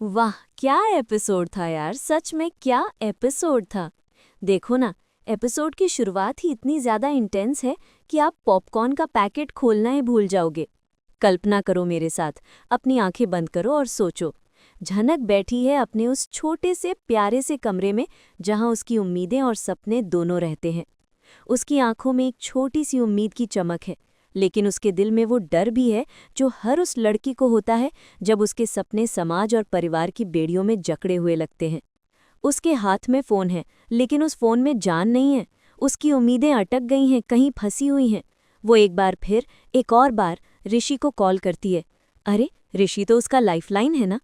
वाह, क्या एपिसोड था यार। सच में क्या एपिसोड था। देखो ना, एपिसोड की शुरुआत ही इतनी ज्यादा इंटेंस है कि आप पॉपकॉर्न का पैकेट खोलना ही भूल जाओगे। कल्पना करो मेरे साथ, अपनी आंखें बंद करो और सोचो। झनक बैठी है अपने उस छोटे से प्यारे से कमरे में, जहां उसकी उम्मीदें और सपने दोनों रहते हैं। उसकी आंखों में एक छोटी सी उम्मीद की चमक है, लेकिन उसके दिल में वो डर भी है जो हर उस लड़की को होता है जब उसके सपने समाज और परिवार की बेड़ियों में जकड़े हुए लगते हैं। उसके हाथ में फ़ोन है, लेकिन उस फ़ोन में जान नहीं है। उसकी उम्मीदें अटक गई हैं, कहीं फंसी हुई हैं। वो एक बार फिर, एक और बार ऋषि को कॉल करती है। अरे, ऋषि तो उसका लाइफलाइन है ना।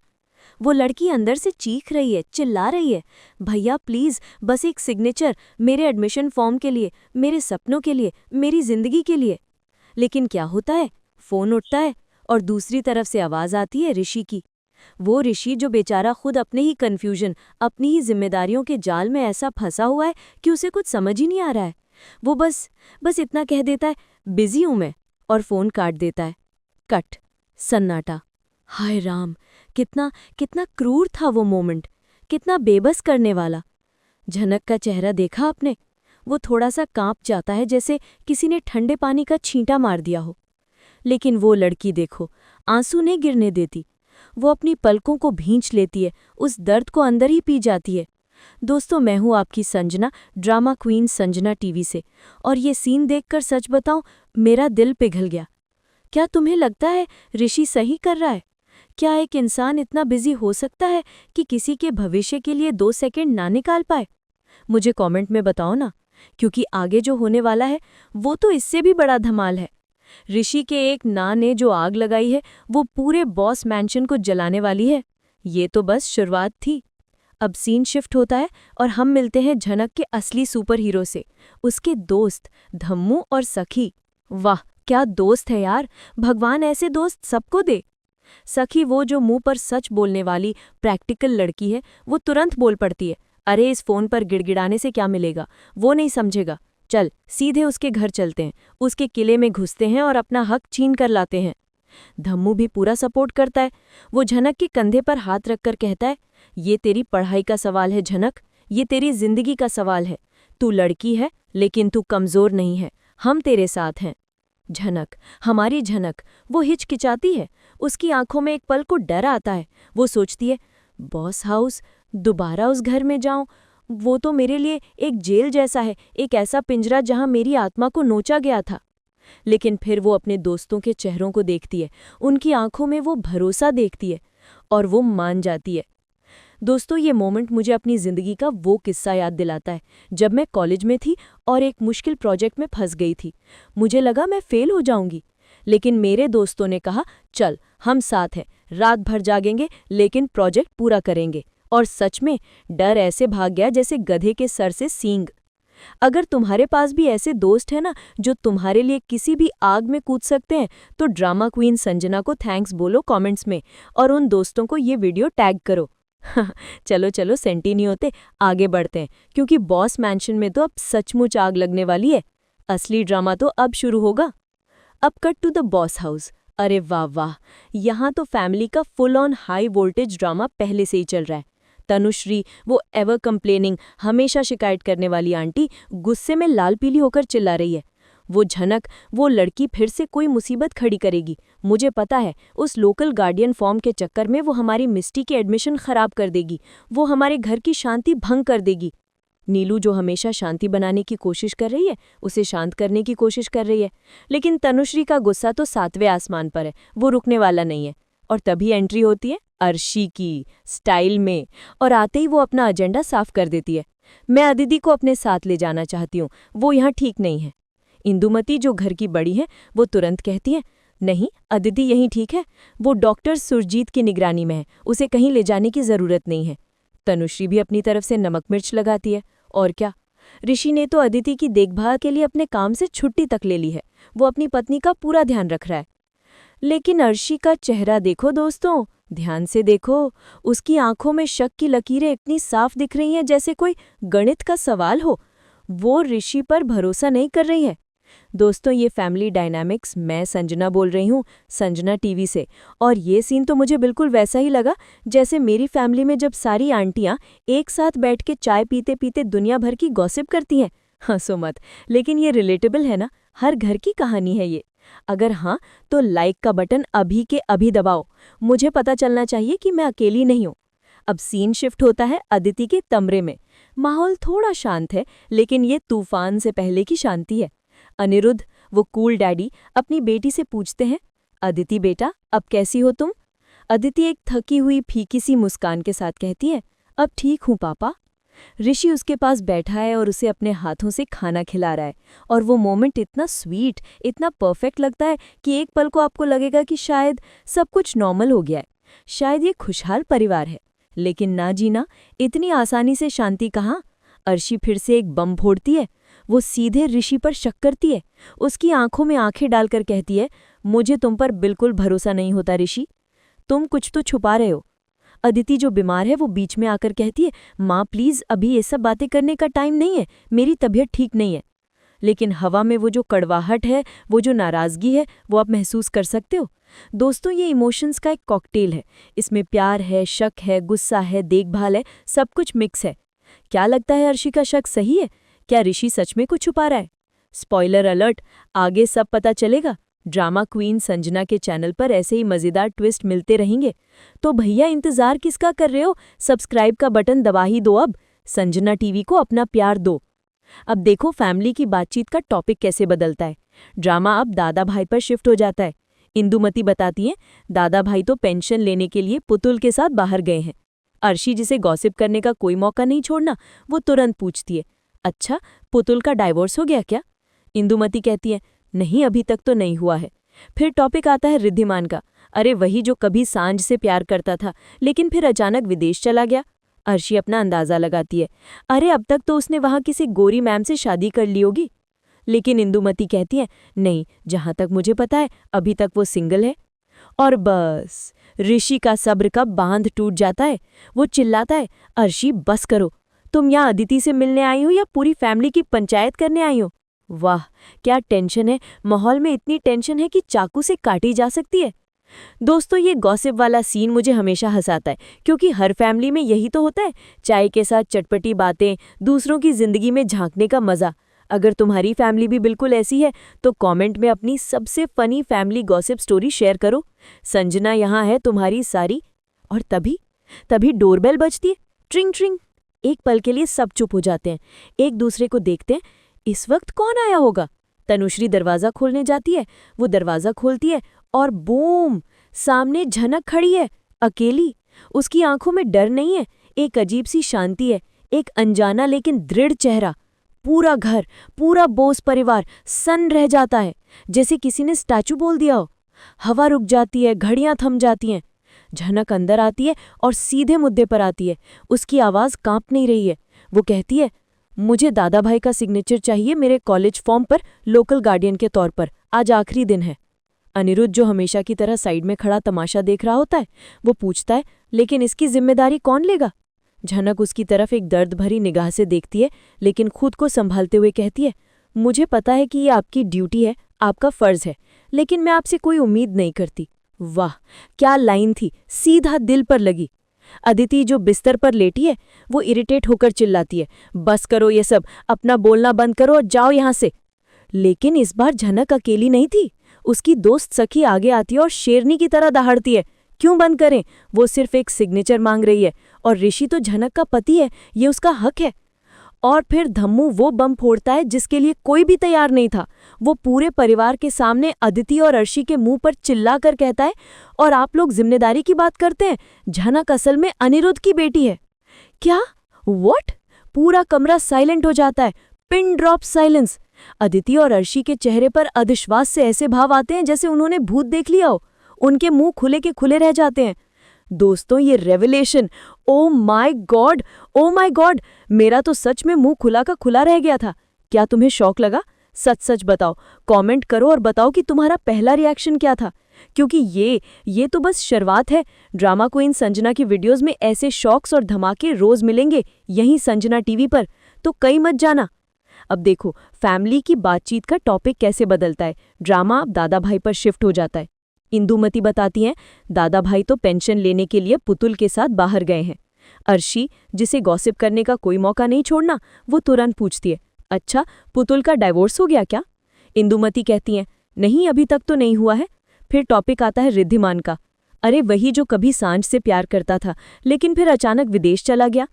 वो लड़की अंदर से चीख रही है, चिल्ला रही है, भैया प्लीज़, बस एक सिग्नेचर, मेरे एडमिशन फॉर्म के लिए, मेरे सपनों के लिए, मेरी ज़िंदगी के लिए। लेकिन क्या होता है, फ़ोन उठता है और दूसरी तरफ से आवाज़ आती है ऋषि की। वो ऋषि जो बेचारा खुद अपने ही कन्फ्यूजन, अपनी ही जिम्मेदारियों के जाल में ऐसा फंसा हुआ है कि उसे कुछ समझ ही नहीं आ रहा है। वो बस इतना कह देता है, बिजी हूं मैं, और फ़ोन काट देता है। कट। सन्नाटा। हाय राम, कितना कितना क्रूर था वो मोमेंट, कितना बेबस करने वाला। झनक का चेहरा देखा आपने? वो थोड़ा सा कांप जाता है, जैसे किसी ने ठंडे पानी का छींटा मार दिया हो। लेकिन वो लड़की देखो, आंसू नहीं गिरने देती। वो अपनी पलकों को भींच लेती है, उस दर्द को अंदर ही पी जाती है। दोस्तों, मैं हूँ आपकी Sanjana, drama queen Sanjana TV से, और ये सीन देखकर सच बताऊं, मेरा दिल पिघल गया। क्या तुम्हें लगता है ऋषि सही कर रहा है? क्या एक इंसान इतना बिजी हो सकता है कि किसी के भविष्य के लिए 2 सेकंड ना निकाल पाए? मुझे कमेंट में बताओ ना, क्योंकि आगे जो होने वाला है वो तो इससे भी बड़ा धमाल है। ऋषि के एक ना ने जो आग लगाई है, वो पूरे बॉस मैंशन को जलाने वाली है। ये तो बस शुरुआत थी। अब सीन शिफ्ट होता है और हम मिलते हैं झनक के असली सुपर हीरो से, उसके दोस्त धम्मू और सखी। वाह, क्या दोस्त है यार। भगवान ऐसे दोस्त सबको दे। सखी, वो जो मुंह पर सच बोलने वाली प्रैक्टिकल लड़की है, वो तुरंत बोल पड़ती है, अरे इस फोन पर गिड़गिड़ाने से क्या मिलेगा, वो नहीं समझेगा। चल सीधे उसके घर चलते हैं, उसके किले में घुसते हैं और अपना हक छीन कर लाते हैं। धम्मू भी पूरा सपोर्ट करता है। वो झनक के कंधे पर हाथ रखकर कहता है, ये तेरी पढ़ाई का सवाल है झनक, ये तेरी जिंदगी का सवाल है। तू लड़की है, लेकिन तू कमजोर नहीं है, हम तेरे साथ हैं। झनक, हमारी झनक, वो हिचकिचाती है। उसकी आंखों में एक पल को डर आता है। वो सोचती है, बॉस हाउस, दोबारा उस घर में जाऊं? वो तो मेरे लिए एक जेल जैसा है, एक ऐसा पिंजरा जहां मेरी आत्मा को नोचा गया था। लेकिन फिर वो अपने दोस्तों के चेहरों को देखती है, उनकी आंखों में वो भरोसा देखती है, और वो मान जाती है। दोस्तों, ये मोमेंट मुझे अपनी ज़िंदगी का वो किस्सा याद दिलाता है जब मैं कॉलेज में थी और एक मुश्किल प्रोजेक्ट में फंस गई थी। मुझे लगा मैं फेल हो जाऊंगी, लेकिन मेरे दोस्तों ने कहा, चल हम साथ हैं, रात भर जागेंगे लेकिन प्रोजेक्ट पूरा करेंगे। और सच में डर ऐसे भाग गया जैसे गधे के सर से सींग। अगर तुम्हारे पास भी ऐसे दोस्त हैं ना, जो तुम्हारे लिए किसी भी आग में कूद सकते हैं, तो ड्रामा क्वीन संजना को थैंक्स बोलो कमेंट्स में, और उन दोस्तों को ये वीडियो टैग करो। चलो चलो, सेंटी नहीं होते, आगे बढ़ते हैं, क्योंकि बॉस मैंशन में तो अब सचमुच आग लगने वाली है। असली ड्रामा तो अब शुरू होगा। अब cut to the boss house. अरे वाह वाह, यहाँ तो फैमिली का full on high voltage drama पहले से ही चल रहा है। तनुश्री, वो एवर कंप्लेनिंग, हमेशा शिकायत करने वाली आंटी, गुस्से में लाल पीली होकर चिल्ला रही है। वो झनक, वो लड़की फिर से कोई मुसीबत खड़ी करेगी। मुझे पता है, उस लोकल गार्डियन फॉर्म के चक्कर में वो हमारी मिस्टी के एडमिशन खराब कर देगी, वो हमारे घर की शांति भंग कर देगी। नीलू, जो हमेशा शांति बनाने की कोशिश कर रही है, उसे शांत करने की कोशिश कर रही है। लेकिन तनुश्री का गुस्सा तो 7वें आसमान पर है, वो रुकने वाला नहीं है। और तभी एंट्री होती है अर्शी की, स्टाइल में, और आते ही वो अपना एजेंडा साफ कर देती है। मैं अदिति को अपने साथ ले जाना चाहती हूँ, वो यहाँ ठीक नहीं है। इंदुमती, जो घर की बड़ी है, वो तुरंत कहती है, नहीं, अदिति यहीं ठीक है, वो डॉक्टर सुरजीत की निगरानी में है, उसे कहीं ले जाने की जरूरत नहीं है। तनुश्री भी अपनी तरफ से नमक मिर्च लगाती है। और क्या, ऋषि ने तो अदिति की देखभाल के लिए अपने काम से छुट्टी तक ले ली है, वो अपनी पत्नी का पूरा ध्यान रख रहा है। लेकिन अर्शी का चेहरा देखो दोस्तों, ध्यान से देखो, उसकी आंखों में शक की लकीरें इतनी साफ दिख रही हैं जैसे कोई गणित का सवाल हो। वो ऋषि पर भरोसा नहीं कर रही है। दोस्तों, ये फैमिली डायनामिक्स, मैं संजना बोल रही हूँ, संजना टीवी से। और ये सीन तो मुझे बिल्कुल वैसा ही लगा जैसे मेरी फैमिली में जब सारी आंटियाँ एक साथ बैठ के चाय पीते पीते दुनिया भर की गॉसिप करती हैं। हंसो मत, लेकिन ये रिलेटेबल है ना, हर घर की कहानी है ये। अगर हाँ, तो लाइक का बटन अभी के अभी दबाओ। मुझे पता चलना चाहिए कि मैं अकेली नहीं हूँ। अब सीन शिफ्ट होता है अदिति के कमरे में। माहौल थोड़ा शांत है, लेकिन ये तूफान से पहले की शांति है। अनिरुद्ध, वो कूल डैडी, अपनी बेटी से पूछते हैं, अदिति बेटा, अब कैसी हो तुम? अदिति एक थकी हुई फीकी सी मुस्कान के साथ कहती है, अब ठीक हूँ पापा। ऋषि उसके पास बैठा है और उसे अपने हाथों से खाना खिला रहा है। और वो मोमेंट इतना स्वीट, इतना परफेक्ट लगता है कि एक पल को आपको लगेगा कि शायद सब कुछ नॉर्मल हो गया है, शायद ये खुशहाल परिवार है। लेकिन ना जीना, इतनी आसानी से शांति कहाँ। अर्शी फिर से एक बम फोड़ती है। वो सीधे ऋषि पर शक करती है, उसकी आंखों में आंखें डालकर कहती है, मुझे तुम पर बिल्कुल भरोसा नहीं होता ऋषि, तुम कुछ तो छुपा रहे हो। अदिति जो बीमार है वो बीच में आकर कहती है, माँ प्लीज, अभी ये सब बातें करने का टाइम नहीं है, मेरी तबीयत ठीक नहीं है। लेकिन हवा में वो जो कड़वाहट है, वो जो नाराजगी है, वो आप महसूस कर सकते हो। दोस्तों, ये इमोशंस का एक कॉकटेल है। इसमें प्यार है, शक है, गुस्सा है, देखभाल है, सब कुछ मिक्स है। क्या लगता है, अर्शी का शक सही है? क्या ऋषि सच में कुछ छुपा रहा है? स्पॉइलर अलर्ट, आगे सब पता चलेगा। ड्रामा क्वीन संजना के चैनल पर ऐसे ही मजेदार ट्विस्ट मिलते रहेंगे। तो भैया, इंतजार किसका कर रहे हो? सब्सक्राइब का बटन दबा ही दो अब। संजना टीवी को अपना प्यार दो। अब देखो फैमिली की बातचीत का टॉपिक कैसे बदलता है। ड्रामा अब दादा भाई पर शिफ्ट हो जाता है। इंदुमती बताती है, दादा भाई तो पेंशन लेने के लिए पुतुल के साथ बाहर गए हैं। अर्शी, जिसे गॉसिप करने का कोई मौका नहीं छोड़ना, वो तुरंत पूछती है, अच्छा, पुतुल का डाइवोर्स हो गया क्या? इंदुमती कहती है, नहीं, अभी तक तो नहीं हुआ है। फिर टॉपिक आता है रिद्धिमान का। अरे वही जो कभी सांझ से प्यार करता था, लेकिन फिर अचानक विदेश चला गया। अर्शी अपना अंदाजा लगाती है, अरे अब तक तो उसने वहां किसी गोरी मैम से शादी कर ली होगी। लेकिन इंदुमती कहती है, नहीं, जहां तक मुझे पता है अभी तक वो सिंगल है। और बस ऋषि का सब्र का बांध टूट जाता है। वो चिल्लाता है, अर्शी बस करो, तुम यहाँ अदिति से मिलने आई हो या पूरी फैमिली की पंचायत करने आई हो? वाह, क्या टेंशन है। माहौल में इतनी टेंशन है कि चाकू से काटी जा सकती है। दोस्तों, ये गॉसिप वाला सीन मुझे हमेशा हंसाता है, क्योंकि हर फैमिली में यही तो होता है, चाय के साथ चटपटी बातें, दूसरों की जिंदगी में झांकने का मजा। अगर तुम्हारी फैमिली भी बिल्कुल ऐसी है तो कमेंट में अपनी सबसे funny family gossip story share करो। संजना यहाँ है तुम्हारी सारी। और तभी तभी डोरबेल बजती है, ट्रिंग ट्रिंग। एक पल के लिए सब चुप हो जाते हैं, एक दूसरे को देखते हैं। इस वक्त कौन आया होगा? तनुश्री दरवाजा खोलने जाती है। वो दरवाजा खोलती है और बूम, सामने झनक खड़ी है, अकेली। उसकी आंखों में डर नहीं है, एक अजीब सी शांति है, एक अनजाना लेकिन दृढ़ चेहरा। पूरा घर, पूरा बोस परिवार सन्न रह जाता है, जैसे किसी ने स्टैचू बोल दिया हो। हवा रुक जाती है, घड़ियां थम जाती हैं। झनक अंदर आती है और सीधे मुद्दे पर आती है। उसकी आवाज कांप नहीं रही है। वो कहती है, मुझे दादा भाई का सिग्नेचर चाहिए मेरे कॉलेज फॉर्म पर, लोकल गार्डियन के तौर पर। आज आखिरी दिन है। अनिरुद्ध, जो हमेशा की तरह साइड में खड़ा तमाशा देख रहा होता है, वो पूछता है, लेकिन इसकी जिम्मेदारी कौन लेगा? झनक उसकी तरफ एक दर्द भरी निगाह से देखती है, लेकिन खुद को संभालते हुए कहती है, मुझे पता है कि ये आपकी ड्यूटी है, आपका फर्ज है, लेकिन मैं आपसे कोई उम्मीद नहीं करती। वाह, क्या लाइन थी, सीधा दिल पर लगी। अदिति, जो बिस्तर पर लेटी है, वो इरिटेट होकर चिल्लाती है, बस करो ये सब, अपना बोलना बंद करो और जाओ यहाँ से। लेकिन इस बार झनक अकेली नहीं थी। उसकी दोस्त सखी आगे आती है और शेरनी की तरह दहाड़ती है, क्यों बंद करें, वो सिर्फ एक सिग्नेचर मांग रही है, और ऋषि तो झनक का पति है, ये उसका हक है। और फिर धम्मू वो बम फोड़ता है जिसके लिए कोई भी तैयार नहीं था। वो पूरे परिवार के सामने अदिति और अर्शी के मुंह पर चिल्लाकर कहता है, और आप लोग जिम्मेदारी की बात करते हैं, झनक असल में अनिरुद्ध की बेटी है। क्या? व्हाट? पूरा कमरा साइलेंट हो जाता है, पिन ड्रॉप साइलेंस। अदिति और अर्शी के चेहरे पर अविश्वास से ऐसे भाव आते हैं जैसे उन्होंने भूत देख लिया हो। उनके मुंह खुले के खुले रह जाते हैं। दोस्तों, ये revelation, oh my God, oh my God, मेरा तो सच में मुंह खुला का खुला रह गया था। क्या तुम्हें शौक लगा? सच सच बताओ, कमेंट करो और बताओ कि तुम्हारा पहला रिएक्शन क्या था, क्योंकि ये तो बस शुरुआत है। ड्रामा क्वीन संजना की वीडियोस में ऐसे शॉक्स और धमाके रोज मिलेंगे, यहीं संजना टीवी पर, तो कहीं मत जाना। अब देखो फैमिली की बातचीत का टॉपिक कैसे बदलता है। ड्रामा अब दादा भाई पर शिफ्ट हो जाता है। इंदुमती बताती हैं, दादा भाई तो पेंशन लेने के लिए पुतुल के साथ बाहर गए हैं। अर्शी, जिसे गॉसिप करने का कोई मौका नहीं छोड़ना, वो तुरंत पूछती है, अच्छा पुतुल का डाइवोर्स हो गया क्या? इंदुमती कहती हैं, नहीं अभी तक तो नहीं हुआ है। फिर टॉपिक आता है रिद्धिमान का। अरे वही जो कभी सांझ से प्यार करता था लेकिन फिर अचानक विदेश चला गया।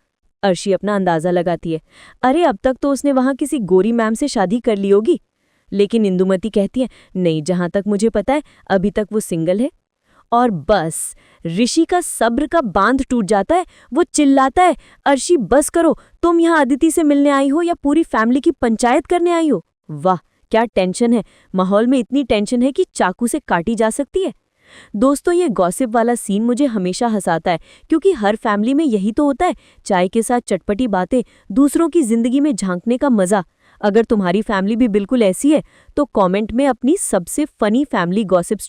अर्शी अपना अंदाजा लगाती है, अरे अब तक तो उसने वहां किसी गोरी मैम से शादी कर ली होगी। लेकिन इंदुमती कहती है, नहीं जहां तक मुझे पता है अभी तक वो सिंगल है। और बस ऋषि का सब्र का बांध टूट जाता है। वो चिल्लाता है, अर्शी बस करो, तुम यहाँ अदिति से मिलने आई हो या पूरी फैमिली की पंचायत करने आई हो? वाह क्या टेंशन है, माहौल में इतनी टेंशन है कि चाकू से काटी जा सकती है। दोस्तों ये गॉसिप वाला सीन मुझे हमेशा हंसाता है क्योंकि हर फैमिली में यही तो होता है, चाय के साथ चटपटी बातें, दूसरों की जिंदगी में झांकने का मजा। अगर तुम्हारी फैमिली भी बिल्कुल ऐसी है तो कमेंट में अपनी सबसे फनी फैमिली गॉसिप